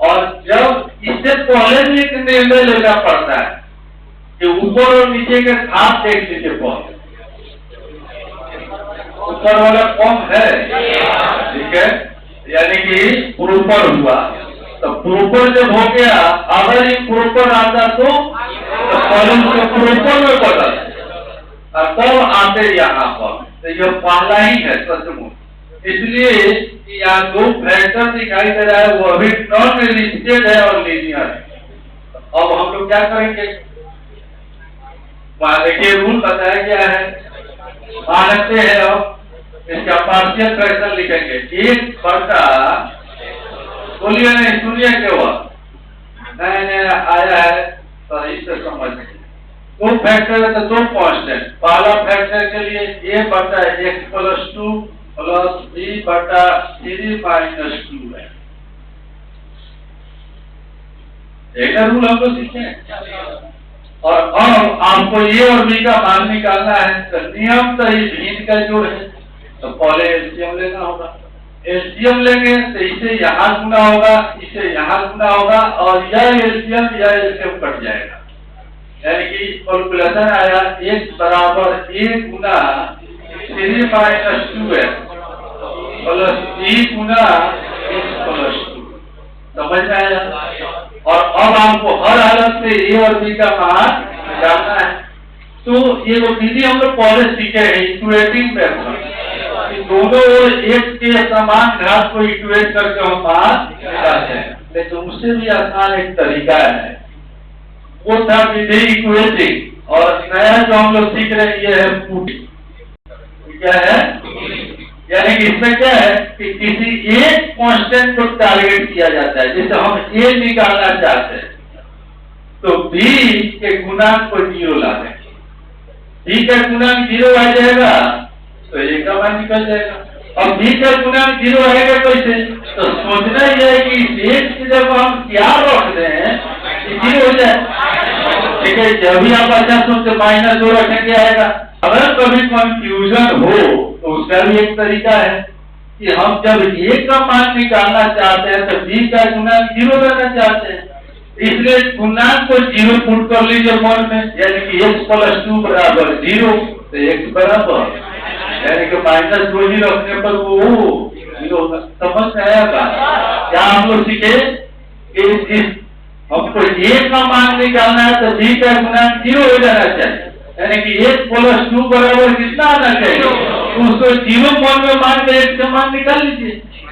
और जब इससे पहले भी एक निर्णय लेना पड़ता है कि ऊपर और नीचे के घात देख लीजिए, पहले ऊपर वाला कौन है, ठीक है, यानी कि प्रोपर हुआ, तो प्रोपर जब हो गया, अगर ये प्रोपर आता तो पहले उसके प्रोपर में बदल और तब आते यहाँ पर, तो ये पहला ही है सचमुच। इसलिए यहाँ दो फैक्टर दिखाई दे रहा है, वो अभी नॉन लिस्टेड है और लीनियर है। अब हम लोग क्या करेंगे, देखिए रूल बताया गया है, मानते हैं अब इसका पार्शियल फ्रैक्शन लिखेंगे, एक बटा, बोलिए नहीं, सुनिए क्या हुआ, नया आया है सही से समझ, दो फैक्टर है तो दो कांस्टेंट, पहला फैक्टर के लिए a बटा x प्लस 2 प्लस b बटा 3 माइनस 2 है, एक रूल हम लोग सीखे। और अब आपको a और b का मान निकालना है, तो नियम तो ये भिन्न का जोड़ है, तो पहले एलसीएम लेना होगा, एलसीएम लेंगे तो इसे यहाँ गुना होगा, इसे यहाँ गुना होगा, और यह एलसीएम कट जाएगा, यानी कि कैलकुलेशन आया x बराबर a Guna 3 minus 2x plus b Guna x plus 2, समझ में आया। और अब आपको हर हालत से a और b का मान जानना है, तो ये वो विधि हम लोग पहले सीखे हैं, इक्वेटिंग मेथड, दोनों ओर एक के समान घात को इक्वेट करके हम मान निकालते हैं। लेकिन उससे भी आसान एक तरीका है, वो था विधि इक्वेटिंग, और नया जो हम लोग सीख रहे हैं ये है पुटिंग। क्या है, यानी कि इसमें क्या है कि किसी एक कांस्टेंट को टारगेट किया जाता है, जैसे हम a निकालना चाहते हैं तो b के गुणांक को 0 ला देंगे, b का गुणांक 0 आ जाएगा तो a का मान निकल जाएगा, और b का गुणांक 0 आएगा कैसे, तो सोचना यह है कि एक की जगह हम क्या रख दें कि 0 हो जाए, ठीक है। जब भी आप अच्छा सोचते -2 रखेंगे आएगा। अगर कभी कंफ्यूजन हो तो उसका भी एक तरीका है कि हम जब a का मान निकालना चाहते हैं तो b का गुणांक 0 रहना चाहते हैं, इसलिए गुणांक को 0 पुट कर लीजिए मन में, यानी कि x प्लस 2 बराबर 0, तो x बराबर यानी कि -2 ही रखने पर वो 0 समझ में आएगा। क्या हम लोग सीखे कि हमको a का मान निकालना है तो b का गुणांक 0 हो जाना चाहिए, यानी कि x प्लस 2 बराबर कितना आना चाहिए, उसको 0 मन में मान के x का मान निकाल लीजिए।